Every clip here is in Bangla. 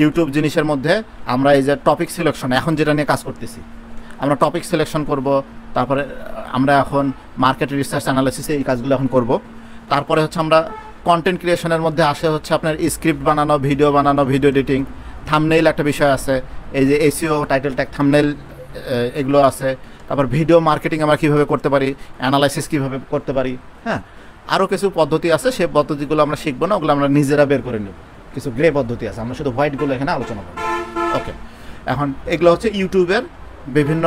ইউটিউব জিনিসের মধ্যে আমরা এই যে টপিক সিলেকশন এখন যেটা নিয়ে কাজ করতেছি, আমরা টপিক সিলেকশন করব, তারপরে আমরা এখন মার্কেট রিসার্চ অ্যানালাইসিসে এই কাজগুলো এখন করব। তারপরে হচ্ছে আমরা কন্টেন্ট ক্রিয়েশনের মধ্যে আসে হচ্ছে আপনার স্ক্রিপ্ট বানানো, ভিডিও এডিটিং, থাম্বনেইল একটা বিষয় আছে, এই যে এসইও, টাইটেল ট্যাগ, থাম্বনেইল এগুলো আছে। তারপর ভিডিও মার্কেটিং আমরা কীভাবে করতে পারি, অ্যানালাইসিস কীভাবে করতে পারি, হ্যাঁ আরও কিছু পদ্ধতি আছে। সেই পদ্ধতিগুলো আমরা শিখবো না, ওগুলো আমরা নিজেরা বের করে নেব। কিছু গ্রে পদ্ধতি আছে, আমরা শুধু হোয়াইটগুলো এখানে আলোচনা করব। ওকে, এখন এগুলো হচ্ছে ইউটিউবের বিভিন্ন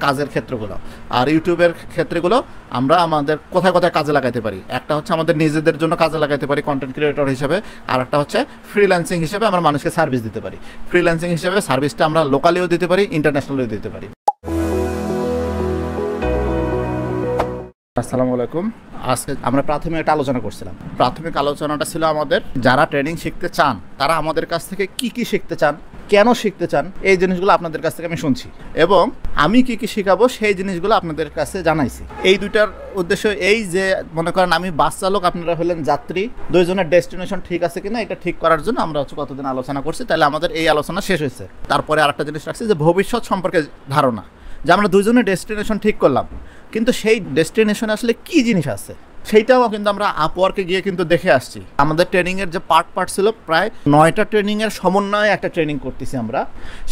কাজের ক্ষেত্রগুলো। আর ইউটিউবের ক্ষেত্রগুলো আমরা আমাদের কোথায় কোথায় কাজে লাগাতে পারি, একটা হচ্ছে আমাদের নিজেদের জন্য কাজে লাগাতে পারি কন্টেন্ট ক্রিয়েটর হিসেবে, আর একটা হচ্ছে ফ্রিল্যান্সিং হিসেবে আমরা মানুষকে সার্ভিস দিতে পারি। ফ্রিল্যান্সিং হিসেবে সার্ভিসটা আমরা লোকালিও দিতে পারি, ইন্টারন্যাশনালিও দিতে পারি। আসসালামু আলাইকুম। আজকে আমরা প্রাথমিক একটা আলোচনা করছিলাম। প্রাথমিক আলোচনাটা ছিল আমাদের যারা ট্রেনিং শিখতে চান তারা আমাদের কাছ থেকে কি কি শিখতে চান, কেন শিখতে চান, এই জিনিসগুলো আপনাদের কাছ থেকে আমি শুনছি এবং আমি কি কি শেখাবো সেই জিনিসগুলো আপনাদের কাছে জানাইছি। এই দুইটার উদ্দেশ্য এই যে মনে করেন আমি বাস চালক, আপনারা হলেন যাত্রী, দুইজনের ডেস্টিনেশন ঠিক আছে কিনা এটা ঠিক করার জন্য আমরা হচ্ছে কতদিন আলোচনা করছি। তাহলে আমাদের এই আলোচনা শেষ হয়েছে। তারপরে আরেকটা জিনিস রাখছি যে ভবিষ্যৎ সম্পর্কে ধারণা, যে আমরা দুইজনের ডেস্টিনেশন ঠিক করলাম, কিন্তু সেই ডেস্টিনেশনে আসলে কি জিনিস আছে সেইটাও কিন্তু আমরা আপওয়ার্কে গিয়ে কিন্তু দেখে আসছি। আমাদের ট্রেনিংয়ের যে পার্ট ছিল প্রায় 9টা ট্রেনিংয়ের সমন্বয়ে একটা ট্রেনিং করতেছি আমরা।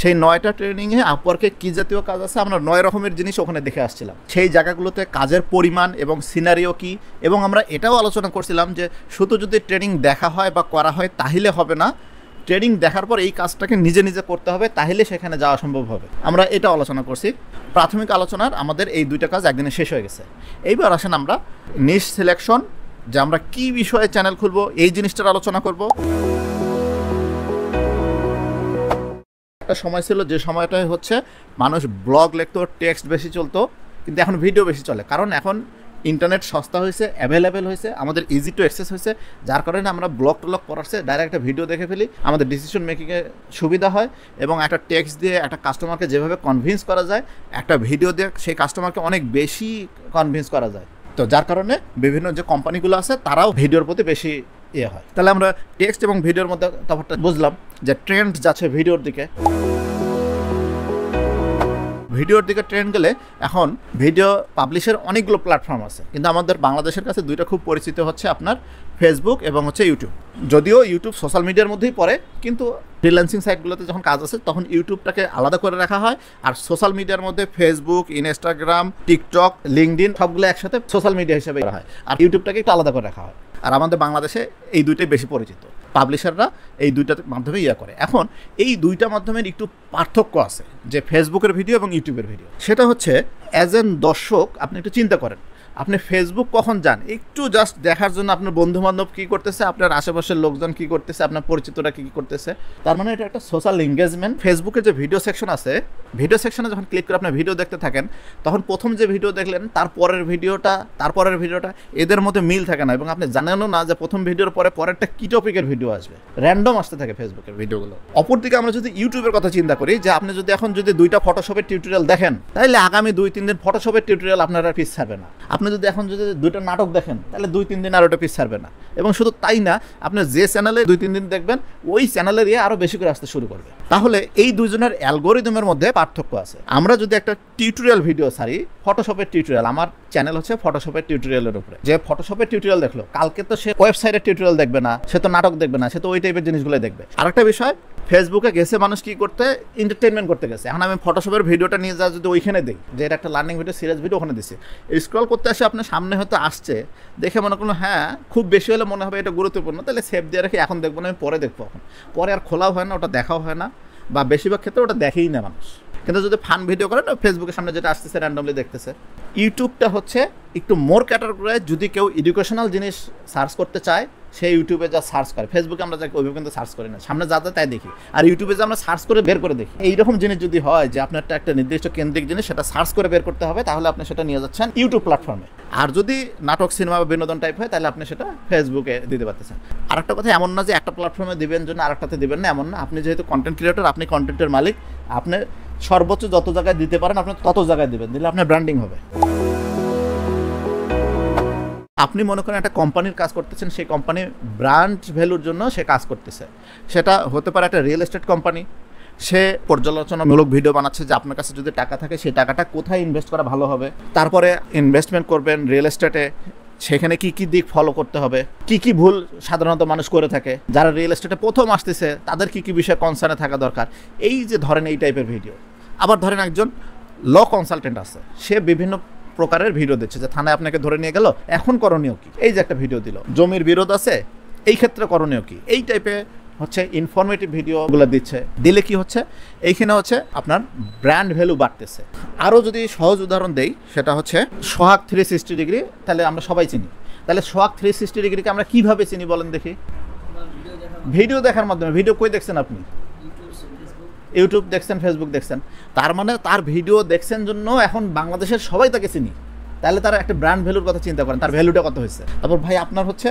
সেই 9টা ট্রেনিংয়ে আপওয়ার্কে কী জাতীয় কাজ আছে আমরা 9 রকমের জিনিস ওখানে দেখে আসছিলাম। সেই জায়গাগুলোতে কাজের পরিমাণ এবং সিনারিও কী, এবং আমরা এটাও আলোচনা করছিলাম যে শুধু যদি ট্রেনিং দেখা হয় বা করা হয় তাহলে হবে না, ট্রেনিং দেখার পর এই কাজটাকে নিজে নিজে করতে হবে, তাহলে সেখানে যাওয়া সম্ভব হবে। আমরা এটা আলোচনা করছি। প্রাথমিক আলোচনার আমাদের এই দুইটা কাজ একদিনে শেষ হয়ে গেছে। এইবার আসেন আমরা নিশ সিলেকশন, যে আমরা কি বিষয়ে চ্যানেল খুলবো এই জিনিসটার আলোচনা করব। একটা সময় ছিল যে সময়টাই হচ্ছে মানুষ ব্লগ লিখতো, টেক্সট বেশি চলতো, কিন্তু এখন ভিডিও বেশি চলে, কারণ এখন ইন্টারনেট সস্তা হয়েছে, অ্যাভেলেবেল হয়েছে, আমাদের ইজি টু অ্যাক্সেস হয়েছে, যার কারণে আমরা ব্লগ টলগ পড়াচ্ছে ডাইরেক্ট একটা ভিডিও দেখে ফেলি, আমাদের ডিসিশন মেকিংয়ে সুবিধা হয় এবং একটা টেক্সট দিয়ে একটা কাস্টমারকে যেভাবে কনভিন্স করা যায়, একটা ভিডিও দিয়ে সেই কাস্টমারকে অনেক বেশি কনভিন্স করা যায়। তো যার কারণে বিভিন্ন যে কোম্পানিগুলো আছে তারাও ভিডিওর প্রতি বেশি হয়। তাহলে আমরা টেক্সট এবং ভিডিওর মধ্যে তফাৎটা বুঝলাম যে ট্রেন্ড যাচ্ছে ভিডিওর দিকে। ভিডিওর দিকে ট্রেন্ড গেলে এখন ভিডিও পাবলিশের অনেকগুলো প্ল্যাটফর্ম আছে, কিন্তু আমাদের বাংলাদেশের কাছে দুইটা খুব পরিচিত হচ্ছে আপনার ফেসবুক এবং হচ্ছে ইউটিউব। যদিও ইউটিউব সোশ্যাল মিডিয়ার মধ্যেই পড়ে, কিন্তু ফ্রিল্যান্সিং সাইটগুলোতে যখন কাজ আছে তখন ইউটিউবটাকে আলাদা করে রাখা হয়, আর সোশ্যাল মিডিয়ার মধ্যে ফেসবুক, ইনস্টাগ্রাম, টিকটক, লিঙ্কডইন সবগুলো একসাথে সোশ্যাল মিডিয়া হিসেবে করা হয়, আর ইউটিউবটাকে একটু আলাদা করে রাখা হয়। আর আমাদের বাংলাদেশে এই দুইটাই বেশি পরিচিত, পাবলিশাররা এই দুইটার মাধ্যমে করে। এখন এই দুইটা মাধ্যমের একটু পার্থক্য আছে, যে ফেসবুকের ভিডিও এবং ইউটিউবের ভিডিও। সেটা হচ্ছে অ্যাজ এন দর্শক আপনি একটু চিন্তা করেন, আপনি ফেসবুক কখন যান একটু জাস্ট দেখার জন্য আপনার বন্ধুবান্ধব কী করতেছে, আপনার আশেপাশের লোকজন কী করতেছে, আপনার পরিচিতরা কী করতেছে, তার মানে এটা একটা সোশ্যাল এঙ্গেজমেন্ট। ফেসবুকের যে ভিডিও সেকশন আছে, ভিডিও সেকশনে যখন ক্লিক করে আপনার ভিডিও দেখতে থাকেন, তখন প্রথম যে ভিডিও দেখলেন তারপরের ভিডিওটা এদের মধ্যে মিল থাকে না, এবং আপনি জানেনও না যে প্রথম ভিডিওর পরে পরেরটা কী টপিকের ভিডিও আসবে, র্যান্ডম আসতে থাকে ফেসবুকের ভিডিওগুলো। অপরদিকে আমরা যদি ইউটিউবের কথা চিন্তা করি, যে আপনি যদি এখন যদি 2টা ফটোশপের টিউটোরিয়াল দেখেন, তাহলে আগামী 2-3 দিন ফটোশপের টিউটোরিয়াল আপনারা পিস ছাড়বে না। আপনি যদি এখন যদি 2টা নাটক দেখেন, তাহলে 2-3 দিন আর ওটা পিস ছাড়বে না। এবং শুধু তাই না, আপনি যে চ্যানেলে 2-3 দিন দেখবেন ওই চ্যানেলের আরও বেশি করে আসতে শুরু করবে। তাহলে এই দুইজনের অ্যালগোরিদমের মধ্যে পার্থক্য আছে। আমরা যদি একটা টিউটোরিয়াল ভিডিও ছাড়ি, ফটোশপের টিউটোরিয়াল, আমার চ্যানেল হচ্ছে ফটোশপের টিউটোরিয়ালের উপরে, যে ফটোশপের টিউটোরিয়াল দেখলো, কালকে তো সে ওয়েবসাইটের টিউটোরিয়াল দেখবে না, সে তো নাটক দেখবে না, সে তো ওই টাইপের জিনিসগুলো দেখবে। আরেকটা বিষয়, ফেসবুকে গেছে মানুষ কি করতে, এন্টারটেনমেন্ট করতে গেছে। এখন আমি ফটোশপের ভিডিওটা নিয়ে যা যদি ওইখানে দিই, যে এটা একটা লার্নিং ভিডিও, সিরিয়াস ভিডিও, ওখানে দিচ্ছি, স্ক্রল করতে আসে আপনার সামনে হয়তো আসছে, দেখে মনে করলো হ্যাঁ খুব বেশি হলে মনে হবে এটা গুরুত্বপূর্ণ, তাহলে সেভ দিয়ে রাখি, এখন দেখবো না, আমি পরে দেখবো। এখন পরে আর খোলাও হয় না, ওটা দেখাও হয় না, বা বেশিরভাগ ক্ষেত্রে ওটা দেখেই না মানুষ। কিন্তু যদি ফান ভিডিও করেন, ফেসবুকের সামনে যেটা আসতেছে র্যান্ডমলি দেখতেছে। ইউটিউবটা হচ্ছে একটু মোর ক্যাটাগরিজ, যদি কেউ এডুকেশনাল জিনিস সার্চ করতে চায় সেই ইউটিউবে যা সার্চ করে, ফেসবুকে আমরা যাকে ওইভাবে কিন্তু সার্চ করি না, সামনে যা তাই দেখি, আর ইউটিউবে যে আমরা সার্চ করে বের করে দেখি। এইরকম জিনিস যদি হয় যে আপনার একটা নির্দিষ্ট কেন্দ্রিক জিনিস সেটা সার্চ করে বের করতে হবে, তাহলে আপনি সেটা নিয়ে যাচ্ছেন ইউটিউব প্ল্যাটফর্মে। আর যদি নাটক, সিনেমা বা বিনোদন টাইপ হয়, তাহলে আপনি সেটা ফেসবুকে দিতে পারতেছেন। আর একটা কথা, এমন না যে একটা প্ল্যাটফর্মে দিবেন জন্য আরেকটাতে দিবেন না, এমন না। আপনি যেহেতু কন্টেন্ট ক্রিয়েটর, আপনি কন্টেন্টের মালিক, আপনি সর্বোচ্চ যত জায়গায় দিতে পারেন আপনি তত জায়গায় দিবেন, দিলে আপনার ব্র্যান্ডিং হবে। আপনি মনে করেন একটা কোম্পানির কাজ করতেছেন, সেই কোম্পানির ব্র্যান্ড ভ্যালুর জন্য সে কাজ করতেছে। সেটা হতে পারে একটা রিয়েল এস্টেট কোম্পানি, সে পর্যালোচনামূলক ভিডিও বানাচ্ছে যে আপনার কাছে যদি টাকা থাকে সেই টাকাটা কোথায় ইনভেস্ট করা ভালো হবে, তারপরে ইনভেস্টমেন্ট করবেন রিয়েল এস্টেটে, সেখানে কি কি দিক ফলো করতে হবে, কি কি ভুল সাধারণত মানুষ করে থাকে, যারা রিয়েল এস্টেটে প্রথম আসতেছে তাদের কি কি বিষয়ে কনসার্নে থাকা দরকার, এই যে ধরেন এই টাইপের ভিডিও। আবার ধরেন একজন ল কনসালটেন্ট আছে, সে বিভিন্ন প্রকারের ভিডিও দিচ্ছে যে থানায় আপনাকে ধরে নিয়ে গেল, এখন করণীয় কি, এই যে একটা ভিডিও দিল, জমির বিরোধ আছে এই ক্ষেত্রে করণীয় কি, এই টাইপের হচ্ছে ইনফরমেটিভ ভিডিওগুলো দিচ্ছে। দিলে কি হচ্ছে, এইখানে হচ্ছে আপনার ব্র্যান্ড ভ্যালু বাড়তেছে। আরও যদি সহজ উদাহরণ দেই, সেটা হচ্ছে সোহাগ 360 ডিগ্রি, তাহলে আমরা সবাই চিনি। তাহলে সোহাগ 360 ডিগ্রিকে আমরা কীভাবে চিনি বলেন দেখি? ভিডিও দেখার মাধ্যমে। ভিডিও কই দেখছেন আপনি? ইউটিউব দেখছেন, ফেসবুক দেখছেন, তার মানে তার ভিডিও দেখছেন জন্য এখন বাংলাদেশের সবাই তাকে চিনি। তাহলে তার একটা ব্র্যান্ড ভ্যালুর কথা চিন্তা করেন, তার ভ্যালুটা কত হয়েছে। তারপর ভাই আপনার হচ্ছে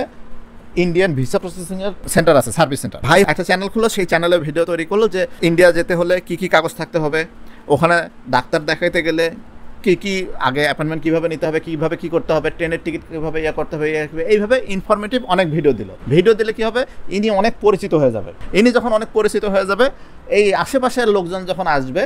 ইন্ডিয়ান ভিসা প্রসেসিং এর সেন্টার আছে, সার্ভিস সেন্টার, ভাই একটা চ্যানেল খুললো, সেই চ্যানেলে ভিডিও তৈরি করলো যে ইন্ডিয়া যেতে হলে কি কি কাগজ থাকতে হবে, ওখানে ডাক্তার দেখাইতে গেলে কি কি আগে অ্যাপয়েন্টমেন্ট কীভাবে নিতে হবে, কীভাবে কী করতে হবে, ট্রেনের টিকিট কীভাবে ইয়ে করতে হবে, এইভাবে ইনফরমেটিভ অনেক ভিডিও দিল। ভিডিও দিলে কী হবে, ইনি অনেক পরিচিত হয়ে যাবে। ইনি যখন অনেক পরিচিত হয়ে যাবে, এই আশেপাশের লোকজন যখন আসবে,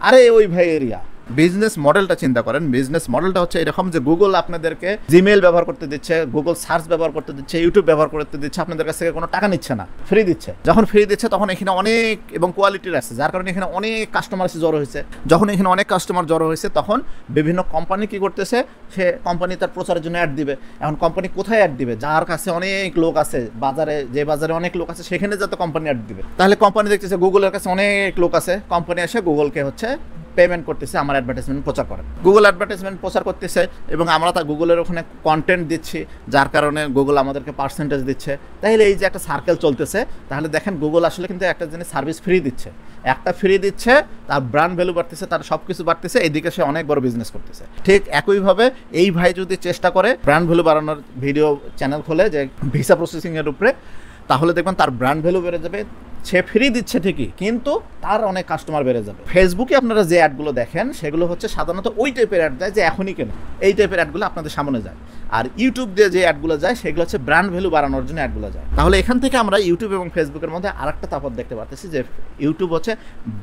আরে ওই ভাই এরিয়া। বিজনেস মডেলটা চিন্তা করেন, বিজনেস মডেলটা হচ্ছে এরকম যে গুগল আপনাদেরকে জিমেল ব্যবহার করতে দিচ্ছে, গুগল সার্চ ব্যবহার করতে দিচ্ছে, ইউটিউব ব্যবহার করতে দিচ্ছে, আপনাদের কাছ থেকে কোনো টাকা নিচ্ছে না, ফ্রি দিচ্ছে। যখন ফ্রি দিচ্ছে তখন এখানে অনেক এবং কোয়ালিটির আছে, যার কারণে এখানে অনেক কাস্টমার এসে জড়ো হয়েছে। যখন এখানে অনেক কাস্টমার জড়ো হয়েছে তখন বিভিন্ন কোম্পানি কী করতেছে, সে কোম্পানি তার প্রচারের জন্য অ্যাড দিবে। এখন কোম্পানি কোথায় অ্যাড দিবে? যার কাছে অনেক লোক আছে, বাজারে, যে বাজারে অনেক লোক আছে সেখানে যাতে কোম্পানি অ্যাড দিবে। তাহলে কোম্পানি দেখতেছে গুগলের কাছে অনেক লোক আছে, কোম্পানি এসে গুগলকে হচ্ছে পেমেন্ট করতেছে, আমার অ্যাডভার্টাইজমেন্ট প্রচার করেন। গুগল অ্যাডভার্টাইজমেন্ট প্রচার করতেছে এবং আমরা তা গুগলের ওখানে কন্টেন্ট দিচ্ছি, যার কারণে গুগল আমাদেরকে পার্সেন্টেজ দিচ্ছে। তাহলে এই যে একটা সার্কেল চলতেছে, তাহলে দেখেন গুগল আসলে কিন্তু একটা জিনিস সার্ভিস ফ্রি দিচ্ছে, একটা ফ্রি দিচ্ছে, তার ব্র্যান্ড ভ্যালু বাড়তেছে, তার সব কিছু বাড়তেছে, এইদিকে সে অনেক বড় বিজনেস করতেছে। ঠিক একইভাবে এই ভাই যদি চেষ্টা করে ব্র্যান্ড ভ্যালু বাড়ানোর ভিডিও চ্যানেল খোলে যে ভিসা প্রসেসিংয়ের উপরে, তাহলে দেখবেন তার ব্র্যান্ড ভ্যালু বেড়ে যাবে। সে ফ্রি দিচ্ছে ঠিকই, কিন্তু তার অনেক কাস্টমার বেড়ে যাবে। ফেসবুকে আপনারা যে অ্যাডগুলো দেখেন সেগুলো হচ্ছে সাধারণত ওই টাইপের অ্যাড দেয় যে এখনই কেন, এই টাইপের অ্যাডগুলো আপনাদের সামনে যায়। আর ইউটিউব দিয়ে যে অ্যাডগুলো যায় সেগুলো হচ্ছে ব্র্যান্ড ভ্যালু বাড়ানোর জন্য অ্যাডগুলো যায়। তাহলে এখান থেকে আমরা ইউটিউব এবং ফেসবুকের মধ্যে আরেকটা তফাৎ দেখতে পাচ্ছি যে ইউটিউব হচ্ছে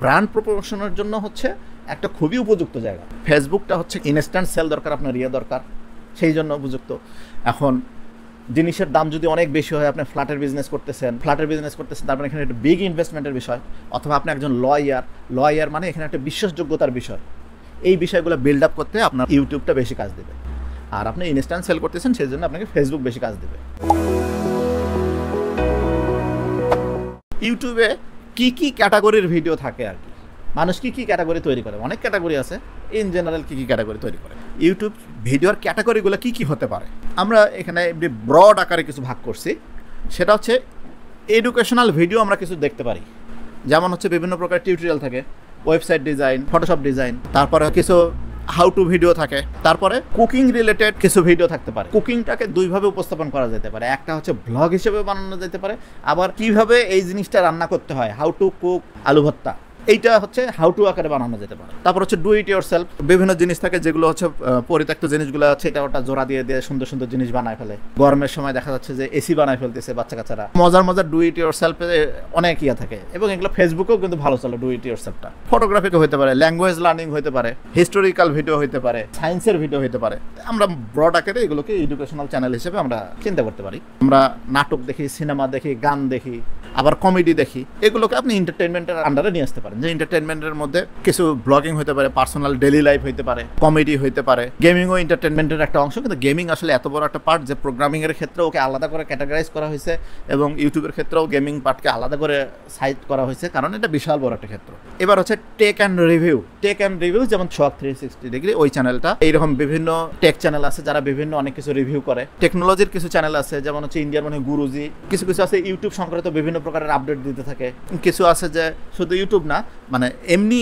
ব্র্যান্ড প্রমোশনের জন্য হচ্ছে একটা খুবই উপযুক্ত জায়গা। ফেসবুকটা হচ্ছে ইনস্ট্যান্ট সেল দরকার, আপনার দরকার, সেই জন্য উপযুক্ত। এখন জিনিসের দাম যদি অনেক বেশি হয়, আপনি ফ্ল্যাটের বিজনেস করতেছেন, তারপরে এখানে একটা বিগ ইনভেস্টমেন্টের বিষয়, অথবা আপনি একজন লয়ার মানে এখানে একটা বিশ্বাসযোগ্যতার বিষয়, এই বিষয়গুলো বিল্ড আপ করতে আপনার ইউটিউবটা বেশি কাজ দেবে। আর আপনি ইনস্ট্যান্ট সেল করতেছেন, সেই জন্য আপনাকে ফেসবুক বেশি কাজ দেবে। ইউটিউবে কি কি ক্যাটাগরির ভিডিও থাকে আর কি, মানুষ কি কি ক্যাটাগরি তৈরি করে, অনেক ক্যাটাগরি আছে। ইন জেনারেল কি কি ক্যাটাগরি তৈরি করে ইউটিউব ভিডিওর ক্যাটাগরিগুলো কি কি হতে পারে, আমরা এখানে ব্রড আকারে কিছু ভাগ করছি। সেটা হচ্ছে এডুকেশনাল ভিডিও আমরা কিছু দেখতে পারি, যেমন হচ্ছে বিভিন্ন প্রকার টিউটোরিয়াল থাকে, ওয়েবসাইট ডিজাইন, ফটোশপ ডিজাইন, তারপরে কিছু হাউ টু ভিডিও থাকে, তারপরে কুকিং রিলেটেড কিছু ভিডিও থাকতে পারে। কুকিংটাকে দুইভাবে উপস্থাপন করা যেতে পারে, একটা হচ্ছে ব্লগ হিসেবে বানানো যেতে পারে, আবার কিভাবে এই জিনিসটা রান্না করতে হয়, হাউ টু কুক আলু ভর্তা, এইটা হচ্ছে হাউ টু আকারে বানানো যেতে পারে। তারপর হচ্ছে ডু ইট ইয়োর সেলফ, বিভিন্ন জিনিস থাকে যেগুলো হচ্ছে পরিত্যক্ত জিনিসগুলো হচ্ছে এটা ওটা জোড়া দিয়ে দিয়ে সুন্দর সুন্দর জিনিস বানায় ফেলে। গরমের সময় দেখা যাচ্ছে যে এসি বানায় ফেলতেছে বাচ্চা কাচ্চারা, মজার ডু ইট ইয়োর সেলফে অনেক ইয়া থাকে, এবং এগুলো ফেসবুকেও কিন্তু ভালো চলে। ডু ইট ইয়োর সেলফটা ফটোগ্রাফিকে হতে পারে, ল্যাঙ্গুয়েজ লার্নিং হতে পারে, হিস্টোরিক্যাল ভিডিও হতে পারে, সায়েন্সের ভিডিও হতে পারে। আমরা ব্রড আকারে এগুলোকে এডুকেশনাল চ্যানেল হিসেবে আমরা চিন্তা করতে পারি। আমরা নাটক দেখি, সিনেমা দেখি, গান দেখি, আবার কমেডি দেখি, এগুলোকে আপনি এন্টারটেনমেন্টের আন্ডারে নিয়ে আসতে পারেন। যে এন্টারটেনমেন্টের মধ্যে কিছু ব্লগিং হতে পারে, পার্সোনাল ডেইলি লাইফ হতে পারে, কমেডি হতে পারে, গেমিংও এন্টারটেনমেন্টের একটা অংশ। কিন্তু গেমিং আসলে এত বড় একটা পার্ট যে প্রোগ্রামিং এর ক্ষেত্রে ওকে আলাদা করে ক্যাটাগরাইজ করা হয়েছে, এবং ইউটিউবের ক্ষেত্রেও গেমিং পার্টকে আলাদা করে সাইড করা হয়েছে, কারণ এটা বিশাল বড় একটা ক্ষেত্র। এবার হচ্ছে টেক অ্যান্ড রিভিউ, যেমন সোহাগ 360 ডিগ্রি ওই চ্যানেলটা, এইরকম বিভিন্ন টেক চ্যানেল আছে যারা বিভিন্ন অনেক কিছু রিভিউ করে। টেকনোলজির কিছু চ্যানেল আছে, যেমন হচ্ছে ইন্ডিয়ার মানে গুরুজি, কিছু আছে ইউটিউব সংক্রান্ত বিভিন্ন প্রকারের আপডেট দিতে থাকে। কিছু আছে যে শুধু ইউটিউব না, মানে এমনি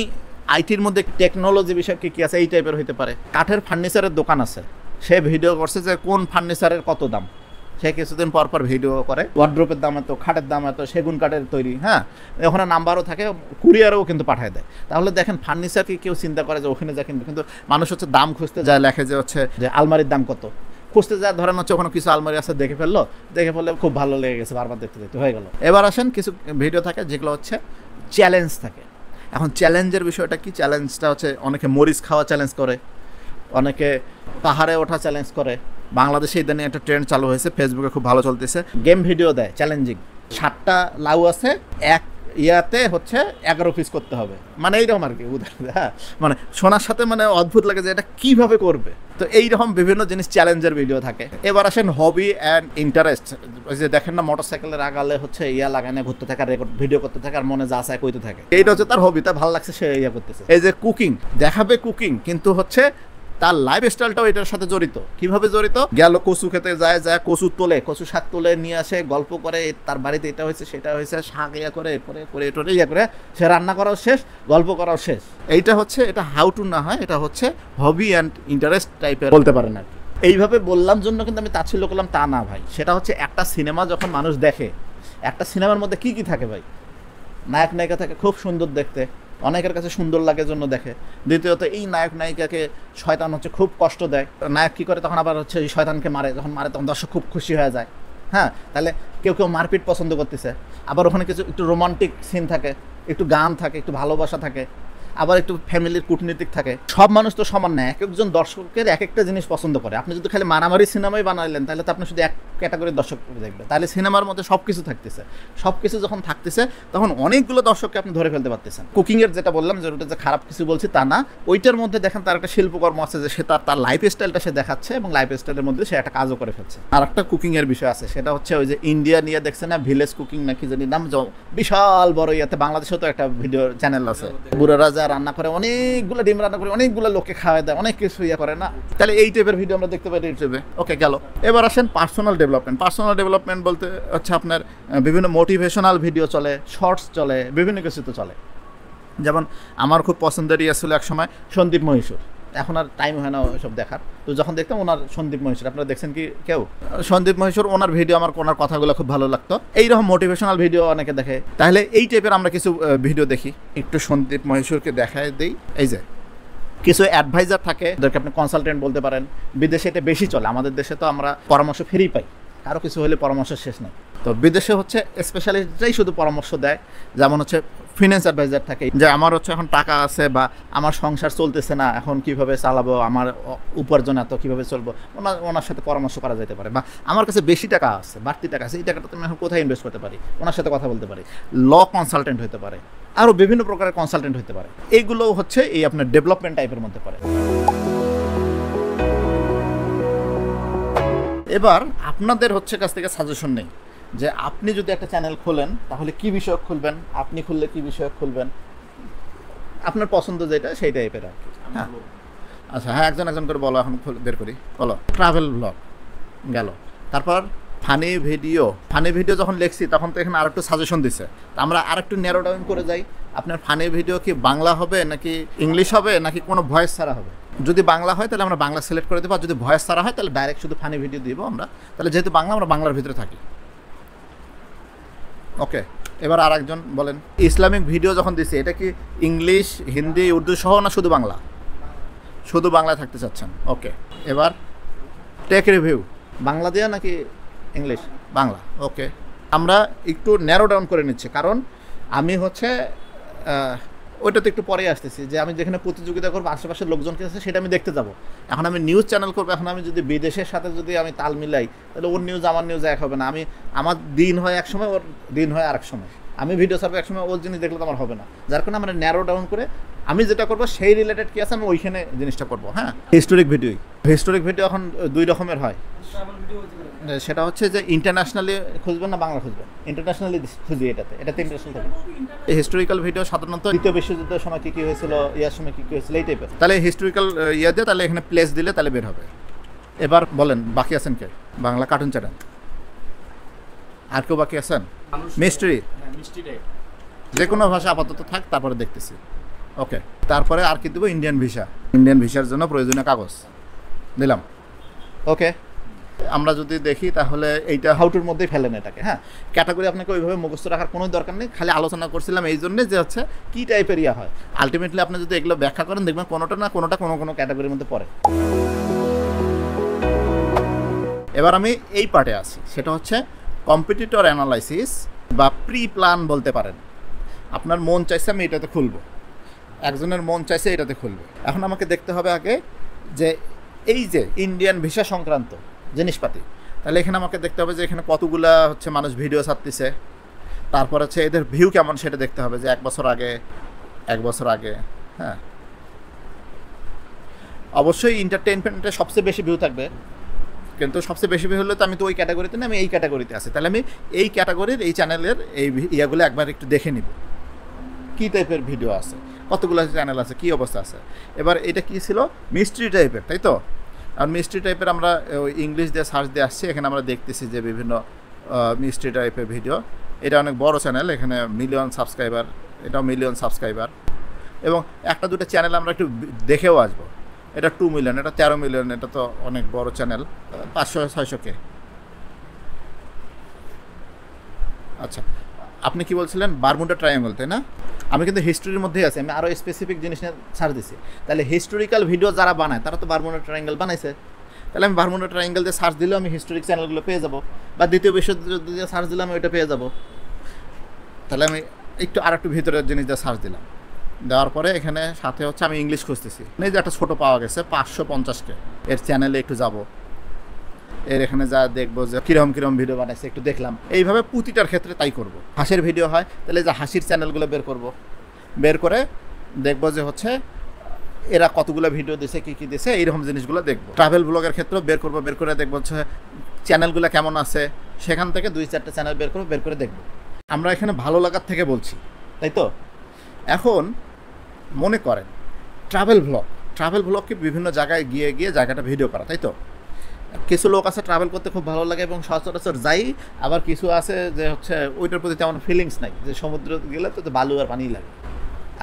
আইটির মধ্যে টেকনোলজি বিষয় কি আছে এই টাইপের হইতে পারে। কাঠের ফার্নিচারের দোকান আছে, সে ভিডিও করছে যে কোন ফার্নিচারের কত দাম, সে কিছুদিন পর ভিডিও করে, ওয়ার্ড্রোপের দাম এত, খাটের দাম এত, সেগুন কাঠের তৈরি, হ্যাঁ, ওখানে নাম্বারও থাকে, কুরিয়ারও কিন্তু পাঠায় দেয়। তাহলে দেখেন ফার্নিচারকে কেউ চিন্তা করে যে ওখানে যা কিনবে, কিন্তু মানুষ হচ্ছে দাম খুঁজতে যায়, লেখে যে হচ্ছে যে আলমারির দাম কত, খুঁজতে যা ধরেন হচ্ছে ওখানে কিছু আলমারি আছে দেখে ফেললে খুব ভালো লেগে গেছে, বারবার দেখতে দেখতে হয়ে গেল। এবার আসেন কিছু ভিডিও থাকে যেগুলো হচ্ছে চ্যালেঞ্জ থাকে। এখন চ্যালেঞ্জের বিষয়টা কি? চ্যালেঞ্জটা হচ্ছে অনেকে মরিচ খাওয়া চ্যালেঞ্জ করে, অনেকে পাহাড়ে ওঠা চ্যালেঞ্জ করে। বাংলাদেশে ইদানিং একটা ট্রেন্ড চালু হয়েছে, ফেসবুকে খুব ভালো চলতেছে, গেম ভিডিও দেয় চ্যালেঞ্জিং। 7টা লাউ আছে, এক ইয়াতে হচ্ছে 11 পিস করতে হবে, মানে এইরকম আর কি উদাহরণ। হ্যাঁ, মানে শোনার সাথে মানে অদ্ভুত লাগে যে এটা কিভাবে করবে। তো এইরকম বিভিন্ন জিনিস চ্যালেঞ্জের ভিডিও থাকে। এবার আসেন হবি অ্যান্ড ইন্টারেস্ট। ওই যে দেখেন না, মোটরসাইকেলের আগালে হচ্ছে ইয়া লাগানো ঘুরতে থাকে, রেকর্ড ভিডিও করতে থাকে, আর মনে যা চায় কইতে থাকে। এইটা হচ্ছে তার হবি, তার ভালো লাগছে, সে ইয়া করতেছে। এই যে কুকিং দেখাবে, কুকিং কিন্তু হচ্ছে তার লাইফ স্টাইলটাও এটার সাথে জড়িত। কিভাবে জড়িত? গেল কচু খেতে যায়, কচু তোলে, কচু শাক তুলে নিয়ে আসে, গল্প করে তার বাড়িতে এটা হয়েছে সেটা হয়েছে, শাক ইয়া করে ইয়া করে সে রান্না করাও শেষ, গল্প করাও শেষ। এইটা হচ্ছে, এটা হাউ টু না হয়, এটা হচ্ছে হবি অ্যান্ড ইন্টারেস্ট টাইপের বলতে পারেন আর কি। এইভাবে বললাম জন্য কিন্তু আমি তাচ্ছিল্য করলাম তা না ভাই। সেটা হচ্ছে একটা সিনেমা যখন মানুষ দেখে, একটা সিনেমার মধ্যে কি কি থাকে ভাই? নায়ক নায়িকা থাকে খুব সুন্দর দেখতে, অনেকের কাছে সুন্দর লাগে জন্য দেখে। দ্বিতীয়ত এই নায়ক নায়িকাকে শয়তান হচ্ছে খুব কষ্ট দেয়, নায়ক কী করে তখন আবার হচ্ছে এই শয়তানকে মারে, যখন মারে তখন দর্শক খুব খুশি হয়ে যায়। হ্যাঁ, তাহলে কেউ মারপিট পছন্দ করতেছে, আবার ওখানে কিছু একটু রোমান্টিক সিন থাকে, একটু গান থাকে, একটু ভালোবাসা থাকে, আবার একটু ফ্যামিলির কূটনীতিক থাকে। সব মানুষ তো সমান না, এক একজন দর্শকের এক একটা জিনিস পছন্দ করে। আপনি যদি খালি মারামারি সিনেমাই বানাইলেন তাহলে তো আপনি শুধু এক ক্যাটাগরির দর্শক দেখবেন। তাহলে সিনেমার মধ্যে সব কিছু থাকতেছে, সব কিছু যখন থাকতেছে তখন অনেকগুলো দর্শককে আপনি ধরে ফেলতে পারতেছেন। কুকিংয়ের যেটা বললাম যে ওটা যে খারাপ কিছু বলছি তা না, ওইটার মধ্যে দেখেন তার একটা শিল্পকর্ম আছে, যে সে তার লাইফ স্টাইলটা সে দেখাচ্ছে এবং লাইফ স্টাইলের মধ্যে সে একটা কাজও করে ফেলছে। আর একটা কুকিংয়ের বিষয় আছে, সেটা হচ্ছে ওই যে ইন্ডিয়া নিয়ে দেখছে না, ভিলেজ কুকিং নাকি জানি নাম, বিশাল বড় ইয়াতে বাংলাদেশেও তো একটা ভিডিও চ্যানেল আছে, বুড়ারা যা রান্না করে, অনেকগুলো ডিম রান্না করে অনেকগুলো লোককে খাওয়া দেয়, অনেক কিছু ইয়ে করে না। তাহলে এই টাইপের ভিডিও আমরা দেখতে পাই ইউটিউবে। ওকে, গেল। এবার আসেন পার্সোনাল ডেভেলপমেন্ট। পার্সোনাল ডেভেলপমেন্ট বলতে হচ্ছে আপনার বিভিন্ন মোটিভেশনাল ভিডিও চলে, শর্টস চলে, বিভিন্ন কিছু তো চলে। যেমন আমার খুব পছন্দের ইয়ে ছিল একসময় সন্দীপ মহীশূর, এখন আর টাইম হয় না ওইসব দেখার। তো যখন দেখতাম ওনার সন্দীপ মহীশূর, আপনারা দেখছেন কি কেউ? সন্দীপ মহীশূর, ওনার ভিডিও আমার ওনার কথাগুলো খুব ভালো লাগতো। এইরকম মোটিভেশনাল ভিডিও অনেকে দেখে, তাহলে এই টাইপের আমরা কিছু ভিডিও দেখি। একটু সন্দীপ মহীশূরকে দেখায় দিই। এই যে কিছু অ্যাডভাইজার থাকে, যাদেরকে আপনি কনসালটেন্ট বলতে পারেন। বিদেশে এটা বেশি চলে, আমাদের দেশে তো আমরা পরামর্শ ফ্রি পাই, কারো কিছু হলে পরামর্শ শেষ নেই। তো বিদেশে হচ্ছে স্পেশালিস্টরাই শুধু পরামর্শ দেয়। যেমন হচ্ছে ফিন্যান্স অ্যাডভাইজার থাকে, যে আমার হচ্ছে এখন টাকা আছে বা আমার সংসার চলতেছে না, এখন কিভাবে চালাবো, আমার উপার্জন এত, কীভাবে চলবো, ওনার সাথে পরামর্শ করা যেতে পারে। বা আমার কাছে বেশি টাকা আছে, বাড়তি টাকা আছে, এই টাকাটা তুমি এখন কোথায় ইনভেস্ট করতে পারি, ওনার সাথে কথা বলতে পারি। ল কনসালটেন্ট হতে পারে, আরও বিভিন্ন প্রকারের কনসালটেন্ট হতে পারে। এইগুলো হচ্ছে এই আপনার ডেভেলপমেন্ট টাইপের মধ্যে পড়ে। এবার আপনাদের হচ্ছে কাছ থেকে সাজেশন নেই যে আপনি যদি একটা চ্যানেল খোলেন তাহলে কি বিষয়ক খুলবেন, আপনি খুললে কি বিষয়ক খুলবেন, আপনার পছন্দ যেটা সেই টাইপের আর কি। হ্যাঁ, আচ্ছা, হ্যাঁ, একজন একজন করে বলো, এখন বের করি। বলো ট্রাভেল ব্লগ গেল, তারপর ফানি ভিডিও যখন লিখছি তখন তো এখানে আরেকটু সাজেশন দিছে, তা আমরা আরেকটু ন্যারো ডাউন করে যাই। আপনার ফানি ভিডিও কি বাংলা হবে নাকি ইংলিশ হবে নাকি কোনো ভয়েস ছাড়া হবে? যদি বাংলা হয় তাহলে আমরা বাংলা সিলেক্ট করে দেবো, আর যদি ভয়েস ছাড়া হয় তাহলে ডাইরেক্ট শুধু ফানি ভিডিও দিব আমরা। তাহলে যেহেতু বাংলা, আমরা বাংলার ভিতরে থাকি। ওকে, এবার আর একজন বলেন, ইসলামিক ভিডিও যখন দিচ্ছি এটা কি ইংলিশ, হিন্দি, উর্দু সহ না শুধু বাংলা? শুধু বাংলায় থাকতে চাচ্ছেন। ওকে, এবার টেক রিভিউ বাংলা দেওয়া নাকি ইংলিশ? বাংলা। ওকে, আমরা একটু ন্যারো ডাউন করে নিচ্ছি, কারণ আমি হচ্ছে ওইটাতে একটু পরে আসতেছি, যে আমি যেখানে প্রতিযোগিতা করবো আশেপাশের লোকজনকে আছে সেটা আমি দেখতে যাব। এখন আমি নিউজ চ্যানেল করবো, এখন আমি যদি বিদেশের সাথে যদি আমি তাল মিলাই তাহলে ওর নিউজ আমার নিউজ এক হবে না। আমার দিন হয় এক সময়, ওর দিন হয় আরেক সময়। আমি ভিডিও ছাড়বো এক সময়, ওর জিনিস দেখলে তো আমার হবে না। যার কারণে আমরা ন্যারো ডাউন করে আমি যেটা করবো সেই রিলেটেড কি আছে আমি ওইখানে জিনিসটা করবো। হ্যাঁ, হিস্টোরিক ভিডিও এখন দুই রকমের হয়। সেটা হচ্ছে যে ইন্টারন্যাশনালি খুঁজবেন না বাংলা খুঁজবেন? ইন্টারন্যাশনালি খুঁজি, এটাতে ইন্টারন্যাশনাল থাকে। এই হিস্টোরিক্যাল ভিডিও সাধারণত দ্বিতীয় বিশ্বযুদ্ধের সময় কী হয়েছিল, ইয়ার সময় কী হয়েছিল, এই টাইপের। তাহলে হিস্টোরিক্যাল ইয়ে দিয়ে তাহলে এখানে প্লেস দিলে তাহলে বের হবে। এবার বলেন বাকি আছেন কে? বাংলা কার্টুন চ্যানেল আর কেউ বাকি আছেন? মিস্ট্রি, যে কোনো ভাষা আপাতত থাক, তারপরে দেখতেছি। ওকে, তারপরে আর কি দেবো? ইন্ডিয়ান ভিসার জন্য প্রয়োজনীয় কাগজ দিলাম। ওকে, আমরা যদি দেখি তাহলে এইটা হাউটুর মধ্যেই ফেলেন এটাকে। হ্যাঁ, ক্যাটাগরি আপনাকে ওইভাবে মুখস্থ রাখার কোনো দরকার নেই, খালি আলোচনা করছিলাম এই জন্যে যে হচ্ছে কী টাইপের ইয়া হয়। আলটিমেটলি আপনি যদি এগুলো ব্যাখ্যা করেন দেখবেন কোনোটা না কোনোটা কোনো ক্যাটাগরির মধ্যে পড়ে। এবার আমি এই পার্টে আছি, সেটা হচ্ছে কম্পিটিটর অ্যানালাইসিস বা প্রি প্ল্যান বলতে পারেন। আপনার মন চাইছে আমি এটাতে খুলবো, একজনের মন চাইছে এটাতে খুলবে। এখন আমাকে দেখতে হবে আগে যে এই যে ইন্ডিয়ান ভিসা সংক্রান্ত জিনিসপাতি, তাহলে এখানে আমাকে দেখতে হবে যে এখানে কতগুলা হচ্ছে মানুষ ভিডিও ছাড়তেছে, তারপর হচ্ছে এদের ভিউ কেমন সেটা দেখতে হবে যে এক বছর আগে। হ্যাঁ, অবশ্যই এন্টারটেইনমেন্টে সবচেয়ে বেশি ভিউ থাকবে, কিন্তু সবচেয়ে বেশি ভিউ হলে তো আমি তো ওই ক্যাটাগরিতে না, আমি এই ক্যাটাগরিতে আছি, তাহলে আমি এই ক্যাটাগরির এই চ্যানেলের এই ইয়াগুলো একবার একটু দেখে নিব কী টাইপের ভিডিও আছে, কতগুলো চ্যানেল আছে, কী অবস্থা আছে। এবার এটা কী ছিল, মিস্ট্রি টাইপের, তাই তো। আর মিস্ট্রি টাইপের আমরা ইংলিশ দিয়ে সার্চ দিয়ে আসছি, এখানে আমরা দেখতেছি যে বিভিন্ন মিস্ট্রি টাইপের ভিডিও। এটা অনেক বড় চ্যানেল, এখানে মিলিয়ন সাবস্ক্রাইবার, এটাও মিলিয়ন সাবস্ক্রাইবার। এবং একটা দুটো চ্যানেল আমরা একটু দেখেও আসবো, এটা 2 মিলিয়ন, এটা 13 মিলিয়ন, এটা তো অনেক বড় চ্যানেল, 500-600K। আচ্ছা, আপনি কি বলছিলেন বারমুডা ট্রায়াঙ্গল, তাই না? আমি কিন্তু হিস্ট্রির মধ্যেই আছি, আমি আরও স্পেসিফিক জিনিস নিয়ে ছাড় দিছি। তাহলে হিস্টোরিক্যাল ভিডিও যারা বানায় তারা তো বারমুডা ট্রায়াঙ্গল বানাইছে, তাহলে আমি বারমুডা ট্রায়াঙ্গল দিয়ে সার্চ দিলেও আমি হিস্টোরিক চ্যানেলগুলো পেয়ে যাবো, বা দ্বিতীয় বিশ্বযুদ্ধ দিয়ে সার্চ দিলে আমি ওইটা পেয়ে যাবো। তাহলে আমি একটু ভিতরের জিনিস দিয়ে সার্চ দিলাম, দেওয়ার পরে এখানে সাথে হচ্ছে আমি ইংলিশ খুঁজতেছি, এই যে একটা ছোটো পাওয়া গেছে 550K, এর চ্যানেলে একটু যাব, এর এখানে যা দেখবো যে কীরকম ভিডিও বানাইছে একটু দেখলাম। এইভাবে প্রতিটার ক্ষেত্রে তাই করব। হাসির ভিডিও হয় তাহলে যে হাসির চ্যানেলগুলো বের করে দেখবো যে হচ্ছে এরা কতগুলো ভিডিও দিছে, কী দিছে, এইরকম জিনিসগুলো দেখবো। ট্রাভেল ব্লগের ক্ষেত্রেও বের করে দেখবো হচ্ছে চ্যানেলগুলো কেমন আছে, সেখান থেকে 2-4টা চ্যানেল বের করে দেখবো। আমরা এখানে ভালো লাগার থেকে বলছি, তাই তো। এখন মনে করেন ট্রাভেল ব্লগকে বিভিন্ন জায়গায় গিয়ে জায়গাটা ভিডিও করা, তাই তো। কিছু লোক আছে ট্রাভেল করতে খুব ভালো লাগে এবং সচরাচর যাই, আবার কিছু আছে যে হচ্ছে ওইটার প্রতি তেমন ফিলিংস নাই, যে সমুদ্র গেলে তো বালু আর পানি লাগে,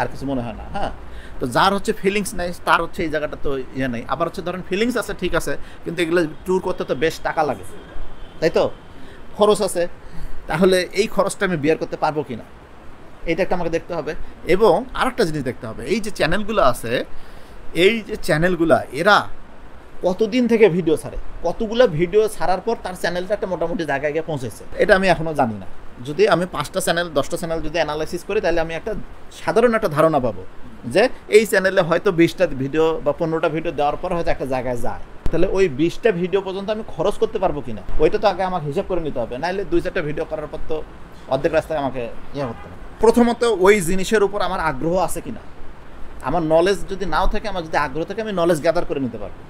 আর কিছু মনে হয় না। হ্যাঁ, তো যার হচ্ছে ফিলিংস নাই তার হচ্ছে এই জায়গাটা তো ইয়ে নেই। আবার হচ্ছে ধরেন ফিলিংস আছে, ঠিক আছে, কিন্তু এগুলো ট্যুর করতে তো বেশ টাকা লাগে, তাই তো, খরচ আছে। তাহলে এই খরচটা আমি বিয়ার করতে পারবো কি না, এইটা একটা আমাকে দেখতে হবে। এবং আরেকটা জিনিস দেখতে হবে, এই যে চ্যানেলগুলো আছে, এই যে চ্যানেলগুলো এরা কতদিন থেকে ভিডিও ছাড়ে, কতগুলো ভিডিও ছাড়ার পর তার চ্যানেলটা একটা মোটামুটি জায়গায় গিয়ে পৌঁছেছে, এটা আমি এখনও জানি না। যদি আমি 5টা চ্যানেল 10টা চ্যানেল যদি অ্যানালাইসিস করি, তাহলে আমি একটা সাধারণ একটা ধারণা পাবো যে এই চ্যানেলে হয়তো 20টা ভিডিও বা 15টা ভিডিও দেওয়ার পর হয়তো একটা জায়গায় যায়। তাহলে ওই 20টা ভিডিও পর্যন্ত আমি খরচ করতে পারবো কিনা, ওইটা তো আগে আমাকে হিসাব করে নিতে হবে, নাহলে 2-4টা ভিডিও করার পর তো অর্ধেক রাস্তায় আমাকে ইয়ে করতে হবে। প্রথমত ওই জিনিসের উপর আমার আগ্রহ আছে কিনা, আমার নলেজ যদি নাও থাকে, আমার যদি আগ্রহ থাকে, আমি নলেজ গ্যাদার করে নিতে পারবো,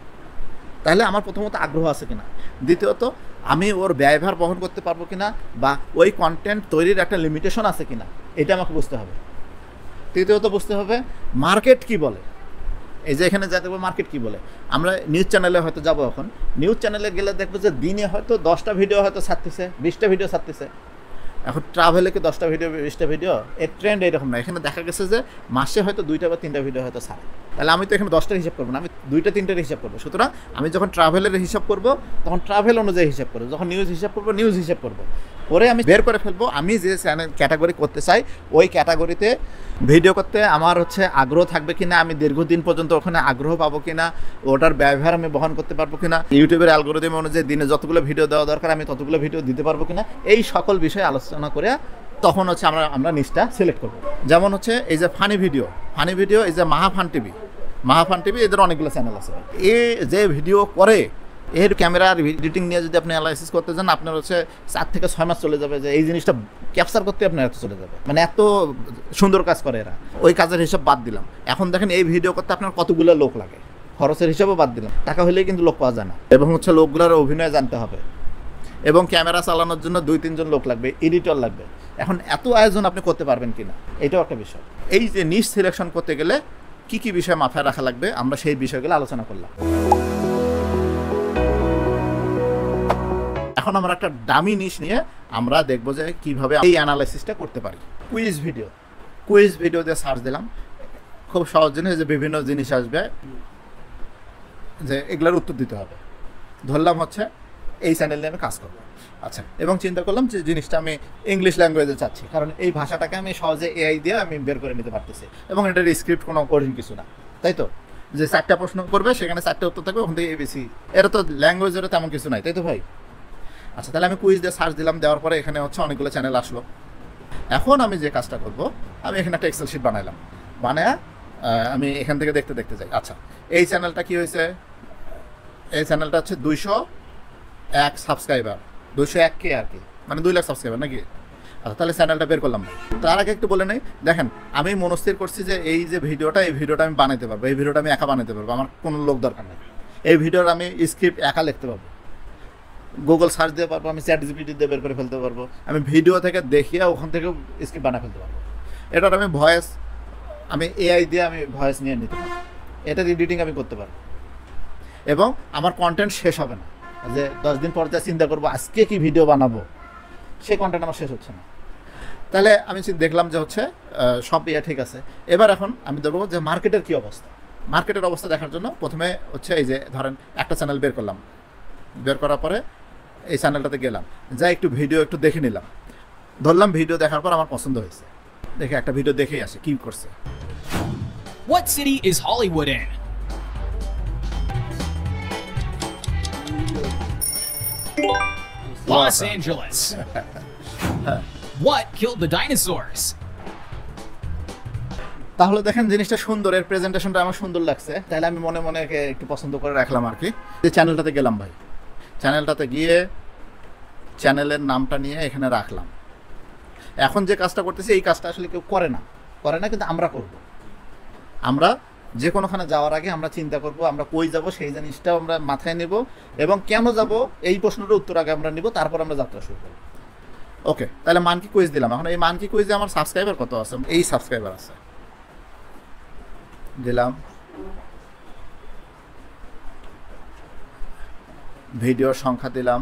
তাহলে আমার প্রথমত আগ্রহ আছে কিনা। দ্বিতীয়ত আমি ওর ব্যয়ভার বহন করতে পারবো কিনা, বা ওই কন্টেন্ট তৈরির একটা লিমিটেশন আছে কিনা, এটা আমাকে বুঝতে হবে। তৃতীয়ত বুঝতে হবে মার্কেট কি বলে, এই যে এখানে যা দেখবো মার্কেট কি বলে। আমরা নিউজ চ্যানেলে হয়তো যাবো, এখন নিউজ চ্যানেলে গেলে দেখবো যে দিনে হয়তো 10টা ভিডিও হয়তো ছাড়তেছে, 20টা ভিডিও ছাড়তেছে। এখন ট্রাভেলে কি 10টা ভিডিও 20টা ভিডিও, এর ট্রেন্ড এরকম না। এখানে দেখা গেছে যে মাসে হয়তো 2টা বা 3টা ভিডিও হয়তো ছাড়ে, তাহলে আমি তো এখানে 10টার হিসাব করবো না, আমি 2টা-3টার হিসাব করবো। সুতরাং আমি যখন ট্রাভেলের হিসাব করবো তখন ট্রাভেল অনুযায়ী হিসাব করবো, যখন নিউজ হিসাব করবো নিউজ হিসাব করবো, করে আমি বের করে ফেলবো আমি যে চ্যানেল ক্যাটাগরি করতে চাই ওই ক্যাটাগরিতে ভিডিও করতে আমার হচ্ছে আগ্রহ থাকবে কিনা, আমি দীর্ঘদিন পর্যন্ত ওখানে আগ্রহ পাবো কিনা, ওটার ব্যবহার আমি বহন করতে পারবো কিনা, ইউটিউবের অ্যালগরিদম অনুযায়ী দিনে যতগুলো ভিডিও দেওয়া দরকার আমি ততগুলো ভিডিও দিতে পারবো কিনা, এই সকল বিষয়ে আলোচনা করে তখন হচ্ছে আমরা নিচটা সিলেক্ট করবো। যেমন হচ্ছে এই যে ফানি ভিডিও, এই যে মাহাফান টিভি, এদের অনেকগুলো চ্যানেল আছে। এ যে ভিডিও করে এর ক্যামেরার এডিটিং নিয়ে যদি আপনি অ্যানালাইসিস করতে যান, আপনার হচ্ছে 4 থেকে 6 মাস চলে যাবে, যে এই জিনিসটা ক্যাপচার করতে আপনার এত চলে যাবে, মানে এত সুন্দর কাজ করে এরা। ওই কাজের হিসাব বাদ দিলাম, এখন দেখেন এই ভিডিও করতে আপনার কতগুলো লোক লাগে, খরচের হিসাবও বাদ দিলাম, টাকা হলেই কিন্তু লোক পাওয়া যায় না। এবং হচ্ছে লোকগুলোর অভিনয় জানতে হবে, এবং ক্যামেরা চালানোর জন্য 2-3 জন লোক লাগবে, এডিটর লাগবে। এখন এত আয়োজন আপনি করতে পারবেন কিনা, এটাও একটা বিষয়। এই যে নিশ সিলেকশন করতে গেলে কি কি বিষয় মাথায় রাখা লাগবে, আমরা সেই বিষয়গুলো আলোচনা করলাম। এখন আমরা একটা ডামি নিশ নিয়ে আমরা দেখবো যে কিভাবে এই অ্যানালাইসিসটা করতে পারি। কুইজ ভিডিও দিয়ে সার্চ দিলাম, খুব সহজ জিনিস, যে বিভিন্ন জিনিস আসবে, যে এগুলোর উত্তর দিতে হবে। ধরলাম হচ্ছে এই চ্যানেল নিয়ে আমি কাজ করবো, আচ্ছা, এবং চিন্তা করলাম যে জিনিসটা আমি ইংলিশ ল্যাঙ্গুয়েজে চাচ্ছি, কারণ এই ভাষাটাকে আমি সহজে এআই দিয়ে আমি বের করে নিতে পারতেছি, এবং এটার স্ক্রিপ্ট কোনো কঠিন কিছু না, তাই তো। যে 4টা প্রশ্ন করবে, সেখানে 4টা উত্তর থাকবে, ওখান থেকে এবিসি। এটা তো ল্যাঙ্গুয়েজের তেমন কিছু নাই, তাই তো ভাই? আচ্ছা, তাহলে আমি কুইজ দিয়ে সার্চ দিলাম, দেওয়ার পরে এখানে হচ্ছে অনেকগুলো চ্যানেল আসলো। এখন আমি যে কাজটা করব, আমি এখানে একটা এক্সেল শিট বানাইলাম, বানায় আমি এখান থেকে দেখতে দেখতে যাই। আচ্ছা, এই চ্যানেলটা কি হয়েছে? এই চ্যানেলটা হচ্ছে 201 সাবস্ক্রাইবার, 201K আর কি, মানে 2 লাখ সাবস্ক্রাইবার নাকি? আচ্ছা, তাহলে চ্যানেলটা বের করলাম। তার আগে একটু বলে নেই, দেখেন আমি মনস্থির করছি যে এই যে ভিডিওটা, এই ভিডিওটা আমি বানাতে পারবো, এই ভিডিওটা আমি একা বানাতে পারবো, আমার কোনো লোক দরকার নেই। এই ভিডিওর আমি স্ক্রিপ্ট একা লিখতে পারবো, গুগল সার্চ দিয়ে পারবো, আমি চ্যাট জিপিটি দিয়ে বের করে ফেলতে পারবো, আমি ভিডিও থেকে দেখিয়ে ওখান থেকেও স্ক্রিপ্ট বানিয়ে ফেলতে পারবো। এটার আমি ভয়েস, আমি এআই দিয়ে আমি ভয়েস নিয়ে নিতে পারবো, এটার এডিটিং আমি করতে পারবো, এবং আমার কন্টেন্ট শেষ হবে না। যে 10 দিন পর যা চিন্তা করবো আজকে কি ভিডিও বানাবো, সেই কন্টেন্ট আমার শেষ হচ্ছে না। তাহলে আমি দেখলাম যে হচ্ছে সব ঠিক আছে। এখন আমি দেখবো যে মার্কেটের কী অবস্থা। মার্কেটের অবস্থা দেখার জন্য প্রথমে হচ্ছে এই যে ধরেন একটা চ্যানেল বের করলাম, বের করার পরে এই চ্যানেলটাতে গেলাম, যাই একটু ভিডিও একটু দেখে নিলাম, ধরলাম ভিডিও দেখার পর আমার পছন্দ হয়েছে, দেখে একটা ভিডিও দেখেই আসে কি করছে। What city is Hollywood in? Los Angeles. What killed the dinosaurs? তাহলে দেখেন জিনিসটা সুন্দর, এর প্রেজেন্টেশনটা আমার সুন্দর লাগছে, তাহলে আমি মনে মনে একে একটু পছন্দ করে রাখলাম আর কি। যে চ্যানেলটাতে গেলাম ভাই, চ্যানেলটাতে গিয়ে চ্যানেলের নামটা নিয়ে এখানে রাখলাম। এখন যে কাজটা করতেছি, এই কাজটা আসলে কেউ করে না, কিন্তু আমরা করব। আমরা যে কোনোখানে যাওয়ার আগে আমরা চিন্তা করব আমরা কই যাব, সেই জিনিসটাও আমরা মাথায় নেব, এবং কেন যাব এই প্রশ্নটার উত্তর আগে আমরা নিব, তারপর আমরা যাত্রা শুরু করব। ওকে, তাহলে মানকি কুইজ দিলাম। এখন এই মানকি কুইজে আমার সাবস্ক্রাইবার কত আছে? এই সাবস্ক্রাইবার আছে, দিলাম। ভিডিওর সংখ্যা দিলাম,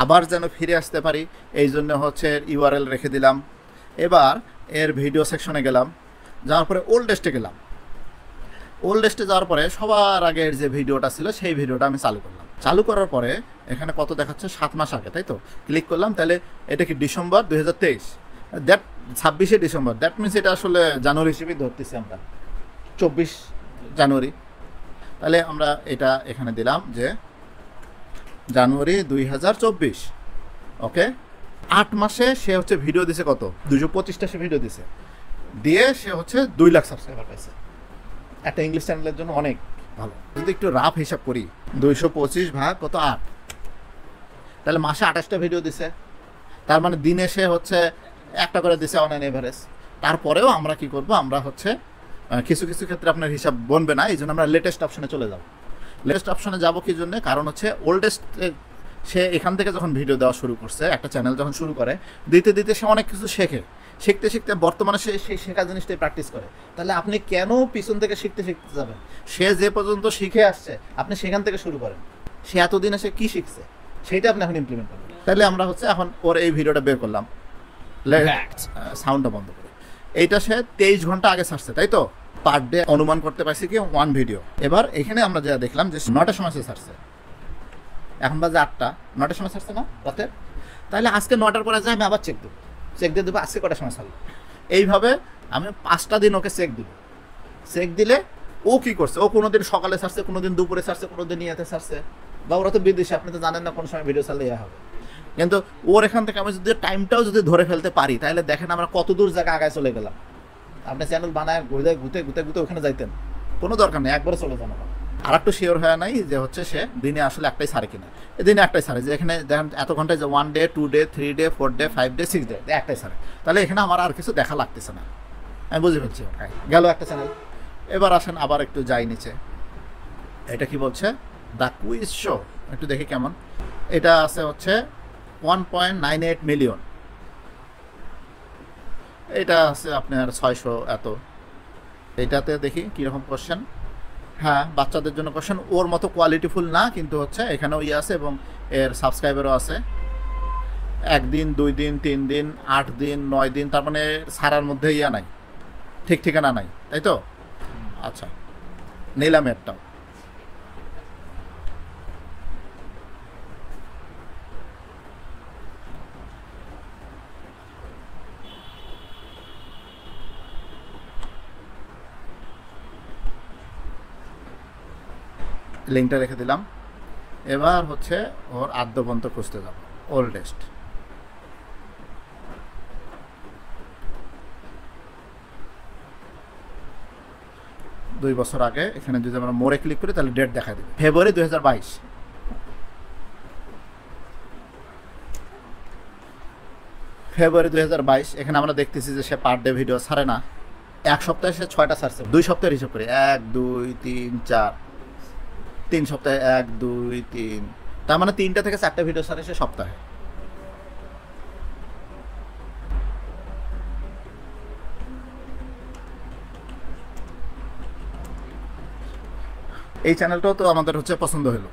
আবার যেন ফিরে আসতে পারি এই জন্য হচ্ছে ইউআরএল রেখে দিলাম। এবার এর ভিডিও সেকশনে গেলাম, যাওয়ার পরে ওল্ডেস্টে গেলাম। ওল্ডেস্টে যাওয়ার পরে সবার আগের যে ভিডিওটা ছিল সেই ভিডিওটা আমি চালু করলাম। চালু করার পরে এখানে কত দেখাচ্ছে? 7 মাস আগে, তাই তো? ক্লিক করলাম, তাহলে এটা কি ডিসেম্বর 2023, দ্যাট 26শে ডিসেম্বর, দ্যাট মিনস এটা আসলে জানুয়ারি হিসেবেই ধরতেছি আমরা, 24 জানুয়ারি। তাহলে আমরা এটা এখানে দিলাম যে জানুয়ারি 2024। ওকে, 8 মাসে সে হচ্ছে ভিডিও দিছে কত? 225টা সে ভিডিও দিছে, দিয়ে সে হচ্ছে 2 লাখ সাবস্ক্রাইবার পাইছে। একটা ইংলিশ চ্যানেলের জন্য অনেক ভালো। যদি একটু রাফ হিসাব করি, 225 ভাগ কত 8, তাহলে মাসে 28টা ভিডিও দিছে, তার মানে দিনে সে হচ্ছে একটা করে দিছে অনলাইন এভারেজ। তারপরেও আমরা কি করব? আমরা হচ্ছে কিছু কিছু ক্ষেত্রে আপনার হিসাব বনবে না, এই জন্য আমরা লেটেস্ট অপশনে চলে যাব। লেটেস্ট অপশনে যাব কি জন্য? কারণ হচ্ছে ওল্ডেস্ট সে এখান থেকে যখন ভিডিও দেওয়া শুরু করছে, একটা চ্যানেল যখন শুরু করে, দিতে দিতে সে অনেক কিছু শেখে, শিখতে শিখতে বর্তমানে সে সেই শেখা জিনিসটাই প্র্যাকটিস করে। তাহলে আপনি কেন পিছন থেকে শিখতে শিখতে যাবেন? সে যে পর্যন্ত শিখে আসছে আপনি সেখান থেকে শুরু করেন। সে এতদিনে সে কী শিখছে সেইটা আপনি এখন ইমপ্লিমেন্ট করবেন। তাহলে আমরা হচ্ছে এখন ওর এই ভিডিওটা বের করলাম, সাউন্ডটা বন্ধ করে। এইটা সে 23 ঘন্টা আগে ছাড়ছে, তাই তো? পার ডে অনুমান করতে পারছি কি 1 ভিডিও। এবার এখানে আমরা যা দেখলাম যে 9টার সময় সে ছাড়ছে, এখন বাজে 8টা, 9টার সময় ছাড়ছে না রাতে? তাহলে আজকে 9টার পরে যাই আমি আবার চেক দিয়ে দেবো আজকে কটার সময় ছাড়লো। এইভাবে আমি 5টা দিন ওকে চেক দিব। চেক দিলে ও কী করছে, ও কোনো দিন সকালে ছাড়ছে, কোনো দিন দুপুরে ছাড়ছে, কোনো দিন ইয়াতে ছাড়ছে, বা ওরা তো বিদেশে, আপনি তো জানেন না কোন সময় ভিডিও ছাড়লে ইয়া হবে। কিন্তু ওর এখান থেকে আমি যদি টাইমটাও যদি ধরে ফেলতে পারি, তাহলে দেখেন আমরা কত দূর জায়গা আগায় চলে গেলাম। আপনি চ্যানেল বানায় ঘুরতে ওখানে যাইতেন, কোনো দরকার নেই, একবারে চলে যান। আর একটু শিওর হয়ে নাই যে হচ্ছে সে দিনে আসলে একটাই ছাড়ে কিনা। দিনে একটাই ছাড়ে, যে এখানে দেখেন এত ঘন্টায় যে 1 day 2 day 3 day 4 day 5 day 6 day একটাই ছাড়ে। তাহলে এখানে আমার আর কিছু দেখা লাগতেছে না, আমি বুঝে ফেলছি। গেল একটা চ্যানেল। এবার আসেন আবার একটু যাই নিচে, এটা কি বলছে? দ্য কুইজ শো, একটু দেখি কেমন। এটা আছে হচ্ছে 1.98 মিলিয়ন, এটা আছে আপনার 600 এত। এটাতে দেখি কীরকম কোশ্চেন। হ্যাঁ, বাচ্চাদের জন্য কোশ্চেন, ওর মতো কোয়ালিটিফুল না, কিন্তু হচ্ছে এখানেও ইয়ে আছে এবং এর সাবস্ক্রাইবারও আছে। 1 দিন 2 দিন 3 দিন 8 দিন 9 দিন, তার মানে সারার মধ্যে ইয়া নাই, ঠিক ঠিকানা নাই, তাই তো? আচ্ছা, নিলাম এরটাও। লিঙ্কটা রেখে দিলাম। এবার হচ্ছে ওর আদ্যপন্ত খুঁজতে যাব, ওল্ডেস্ট। দুই বছর আগে এখানে যদি আমরা মোড়ে ক্লিক করি তাহলে ডেট দেখা দেবে, ফেব্রুয়ারি 2022। ফেব্রুয়ারি 2022। এখানে আমরা দেখতেছি যে সে পার ডে ভিডিও ছাড়ে না। এক সপ্তাহে সে 6টা ছাড়ছে। 2 সপ্তাহের হিসাব করি, 1 2 3 4, 3 সপ্তাহে 1 2 3, তার মানে 3টা থেকে 4টা ভিডিও ছাড়ে সে সপ্তাহে। এই চ্যানেলটাও তো আমাদের হচ্ছে পছন্দ হলো,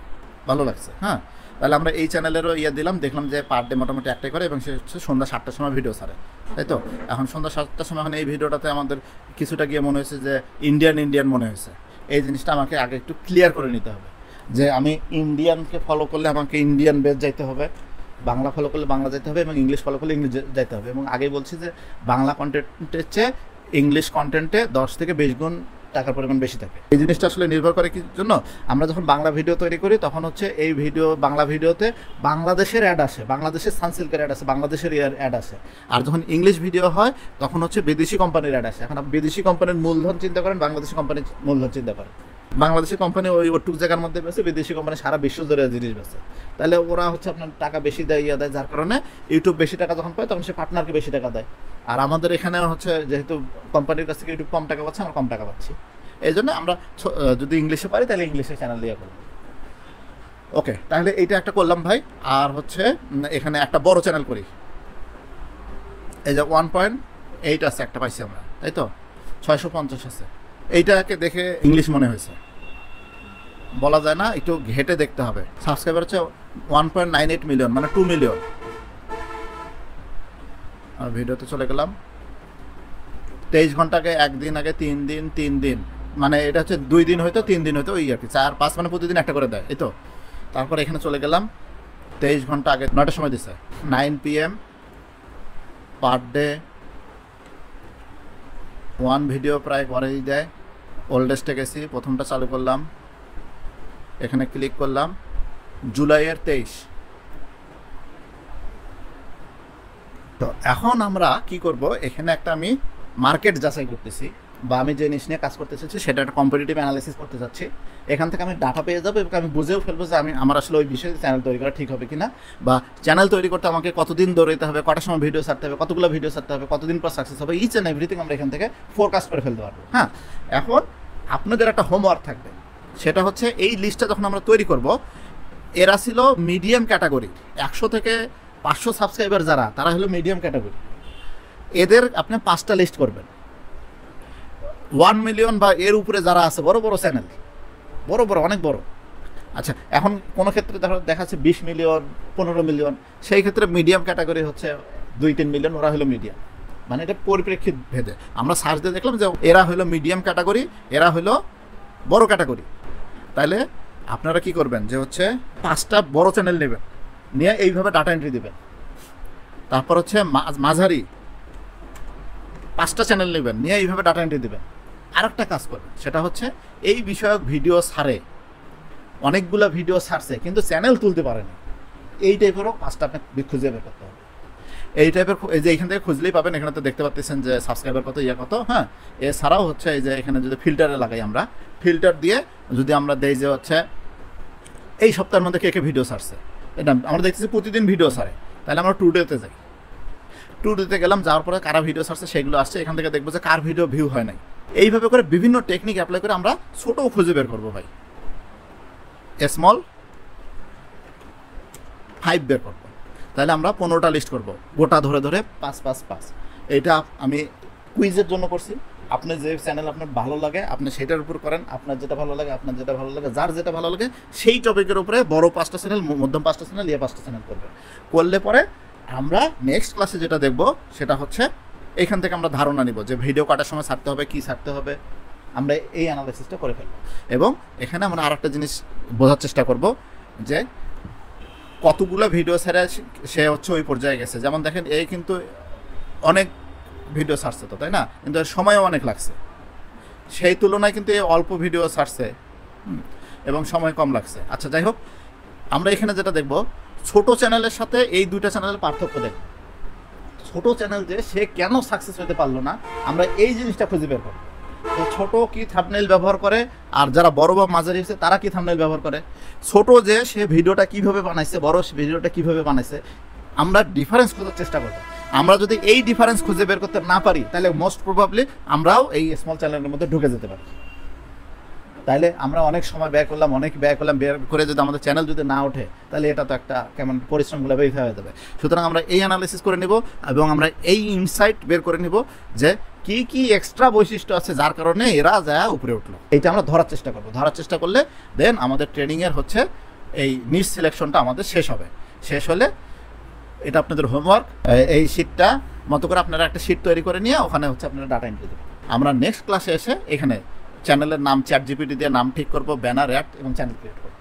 ভালো লাগছে। হ্যাঁ, তাহলে আমরা এই চ্যানেলেরও দিলাম, দেখলাম যে পার ডে মোটামুটি একটাই করে এবং সে হচ্ছে সন্ধ্যা 7টার সময় ভিডিও ছাড়ে, তাই তো। এখন সন্ধ্যা 7টার সময় এখন এই ভিডিওটাতে আমাদের কিছুটা গিয়ে মনে হয়েছে যে ইন্ডিয়ান মনে হয়েছে। এই জিনিসটা আমাকে আগে একটু ক্লিয়ার করে নিতে হবে যে আমি ইন্ডিয়ানকে ফলো করলে আমাকে ইন্ডিয়ান বেস যাইতে হবে, বাংলা ফলো করলে বাংলা যেতে হবে এবং ইংলিশ ফলো করলে ইংলিশ যাইতে হবে। এবং আগেই বলছি যে বাংলা কন্টেন্টের চেয়ে ইংলিশ কন্টেন্টে 10 থেকে 20 গুণ টাকার পরিমাণ বেশি থাকে। এই জিনিসটা আসলে নির্ভর করে কি জন্য, আমরা যখন বাংলা ভিডিও তৈরি করি তখন হচ্ছে এই বাংলা ভিডিওতে বাংলাদেশের অ্যাড আসে, বাংলাদেশের সানসিল্কের অ্যাড আসে, বাংলাদেশের অ্যাড আসে। আর যখন ইংলিশ ভিডিও হয় তখন হচ্ছে বিদেশি কোম্পানির অ্যাড আসে। এখন বিদেশি কোম্পানির মূলধন চিন্তা করেন, বাংলাদেশি কোম্পানির মূলধন চিন্তা করেন। বাংলাদেশি কোম্পানি ওটুক জায়গার মধ্যে বেছে, বিদেশি কোম্পানি সারা বিশ্ব জুড়ে জিনিস বেছে। তাহলে ওরা হচ্ছে আপনার টাকা বেশি দেয়, দেয়, যার কারণে ইউটিউব বেশি টাকা যখন পায় তখন সে পার্টনারকে বেশি টাকা দেয়। আর আমাদের এখানে হচ্ছে যেহেতু কোম্পানির কাছ থেকে ইউটিউব কম টাকা পাচ্ছে, আমরা কম টাকা পাচ্ছি। এই জন্য আমরা যদি ইংলিশে পারি তাহলে ইংলিশে চ্যানেল দিয়ে করবো। ওকে, তাহলে এইটা একটা করলাম ভাই। আর হচ্ছে এখানে একটা বড় চ্যানেল করি, এই যে 1.8 আছে একটা পাইছি আমরা, তাই তো 650 আছে। এইটাকে দেখে ইংলিশ মনে হয়েছে, বলা যায় না, একটু ঘেটে দেখতে হবে। সাবস্ক্রাইবার হচ্ছে 1.98 মিলিয়ন, মানে 2 মিলিয়ন। আর ভিডিওতে চলে গেলাম, 23 ঘন্টাকে 1 দিন আগে 3 দিন, মানে এটা হচ্ছে 2 দিন হয়তো 3 দিন হয়তো, ওই আর কি 4 5 মানে প্রতিদিন একটা করে দেয়, এই তো। তারপর এখানে চলে গেলাম, 23 ঘন্টা আগে 9টার সময় দিচ্ছে, 9 PM পার ডে 1 ভিডিও প্রায় করেই দেয়। ওল্ডেস্টে গেছি, প্রথমটা চালু করলাম, এখানে ক্লিক করলাম, জুলাইয়ের 23। তো এখন আমরা কি করব, এখানে একটা আমি মার্কেট যাচাই করতেছি, বা আমি যে জিনিস নিয়ে কাজ করতে চাচ্ছি সেটা একটা কম্পিটিটিভ অ্যানালাইসিস করতে যাচ্ছি। এখান থেকে আমি ডাটা পেয়ে যাবো এবং আমি বুঝেও ফেলবো যে আমার আসলে ওই বিষয়ে চ্যানেল তৈরি করা ঠিক হবে কিনা, বা চ্যানেল তৈরি করতে আমাকে কতদিন দৌড়াতে হবে, কটার সময় ভিডিও ছাড়তে হবে, কতগুলো ভিডিও ছাড়তে হবে, কতদিন পর সাকসেস হবে, ইচ অ্যান্ড এভরিথিং আমরা এখান থেকে ফোরকাস্ট করে ফেলতে পারবো। হ্যাঁ, এখন আপনাদের একটা হোমওয়ার্ক থাকবে, সেটা হচ্ছে এই লিস্টটা যখন আমরা তৈরি করব, এরা ছিল মিডিয়াম ক্যাটাগরি, 100 থেকে 500 সাবস্ক্রাইবার যারা, তারা হলো মিডিয়াম ক্যাটাগরি। এদের আপনি 5টা লিস্ট করবেন। 1 মিলিয়ন বা এর উপরে যারা আছে, বড় বড় চ্যানেল, বড় অনেক বড়। আচ্ছা, এখন কোনো ক্ষেত্রে দেখাচ্ছে 20 মিলিয়ন 15 মিলিয়ন, সেই ক্ষেত্রে মিডিয়াম ক্যাটাগরি হচ্ছে 2-3 মিলিয়ন, ওরা হলো মিডিয়াম। মানে এটা পরিপ্রেক্ষিত ভেদে আমরা সার্চ দিয়ে দেখলাম যে এরা হলো মিডিয়াম ক্যাটাগরি, এরা হলো বড় ক্যাটাগরি। তাহলে আপনারা কি করবেন, যে হচ্ছে 5টা বড় চ্যানেল নেবেন, নিয়ে এইভাবে ডাটা এন্ট্রি দেবেন। তারপর হচ্ছে মাঝারি 5টা চ্যানেল নেবেন, নিয়ে এইভাবে ডাটা এন্ট্রি দেবেন। আর একটা কাজ করবেন, সেটা হচ্ছে এই বিষয়ক ভিডিও ছাড়ে, অনেকগুলো ভিডিও ছাড়ছে কিন্তু চ্যানেল তুলতে পারেনি, এই টাইপেরও 5টা আপনাকে খুঁজে বের করতে হবে। এই টাইপের এই যে এখান থেকে খুঁজলেই পাবেন, এখানে তো দেখতে পাচ্ছেন যে সাবস্ক্রাইবার কত, কত। হ্যাঁ, এছাড়াও হচ্ছে এই যে এখানে যদি ফিল্টারে লাগাই, আমরা ফিল্টার দিয়ে যদি আমরা দেই যে হচ্ছে এই সপ্তাহের মধ্যে কে ভিডিও ছাড়ছে, এটা আমরা দেখতেছি প্রতিদিন ভিডিও ছাড়ে, তাহলে আমরা টুডেতে যাই, টুডেতে গেলাম, যাওয়ার পরে কারা ভিডিও ছাড়ছে সেগুলো আসছে, এখান থেকে দেখবো যে কার ভিডিও ভিউ হয় নাই। এইভাবে করে বিভিন্ন টেকনিক অ্যাপ্লাই করে আমরা ছোটও খুঁজে বের করবো ভাই, স্মল 5 বের করবো। তাহলে আমরা 15টা লিস্ট করবো, গোটা ধরে 5 এইটা আমি কুইজের জন্য করছি। আপনি যে চ্যানেল আপনার ভালো লাগে আপনি সেটার উপর করেন, আপনার যেটা ভালো লাগে, যার যেটা ভালো লাগে সেই টপিকের উপরে বড় 5টা চ্যানেল, মধ্যম 5টা চ্যানেল, 5টা চ্যানেল করলে পরে আমরা নেক্সট ক্লাসে যেটা দেখব সেটা হচ্ছে এখান থেকে আমরা ধারণা নিব যে ভিডিও কাটার সময় ছাড়তে হবে, কি ছাড়তে হবে, আমরা এই অ্যানালাইসিসটা করে ফেলব। এবং এখানে আমরা আরেকটা জিনিস বোঝার চেষ্টা করব যে কতগুলো ভিডিও ছেড়ে সে হচ্ছে ওই পর্যায়ে গেছে। যেমন দেখেন, এই কিন্তু অনেক ভিডিও ছাড়ছে তো, তাই না, কিন্তু সময়ও অনেক লাগছে, সেই তুলনায় কিন্তু এই অল্প ভিডিও ছাড়ছে এবং সময় কম লাগছে। আচ্ছা যাই হোক, আমরা এখানে যেটা দেখব, ছোট চ্যানেলের সাথে এই দুইটা চ্যানেলের পার্থক্য দেখব। ছোট চ্যানেল যে সে কেন সাকসেস হতে পারলো না, আমরা এই জিনিসটা খুঁজে বের করব। তো ছোট কি থাম্বনেইল ব্যবহার করে, আর যারা বড় বা মাঝারি হচ্ছে তারা কি থাম্বনেইল ব্যবহার করে। ছোট যে সে ভিডিওটা কিভাবে বানাইছে, বড় ভিডিওটা কিভাবে বানাইছে, আমরা ডিফারেন্স খোঁজার চেষ্টা করব। আমরা যদি এই ডিফারেন্স খুঁজে বের করতে না পারি, তাহলে মোস্ট প্রবাবলি আমরাও এই স্মল চ্যানেলের মধ্যে ঢুকে যেতে পারি। তাইলে আমরা অনেক সময় ব্যয় করলাম, ব্যয় করে যদি আমাদের চ্যানেল যদি না ওঠে, তাহলে এটা তো একটা কেমন পরিশ্রমগুলো বেরিয়ে হয়ে যাবে। সুতরাং আমরা এই অ্যানালিসিস করে নিব এবং আমরা এই ইনসাইট বের করে নিব যে কি কি এক্সট্রা বৈশিষ্ট্য আছে যার কারণে এরা যা উপরে উঠলো। এইটা আমরা ধরার চেষ্টা করব। ধরার চেষ্টা করলে দেন আমাদের ট্রেনিংয়ের হচ্ছে এই নিশ সিলেকশনটা আমাদের শেষ হবে। শেষ হলে এটা আপনাদের হোমওয়ার্ক, এই শিটটা মতো করে আপনারা একটা শিট তৈরি করে নিয়ে ওখানে হচ্ছে আপনারা ডাটা এন্ট্রি দেবেন। আমরা নেক্সট ক্লাসে এসে এখানে চ্যানেলের নাম ChatGPT দিয়ে নাম ঠিক করব, ব্যানার, অ্যাড এবং চ্যানেল ক্রিয়েট করব।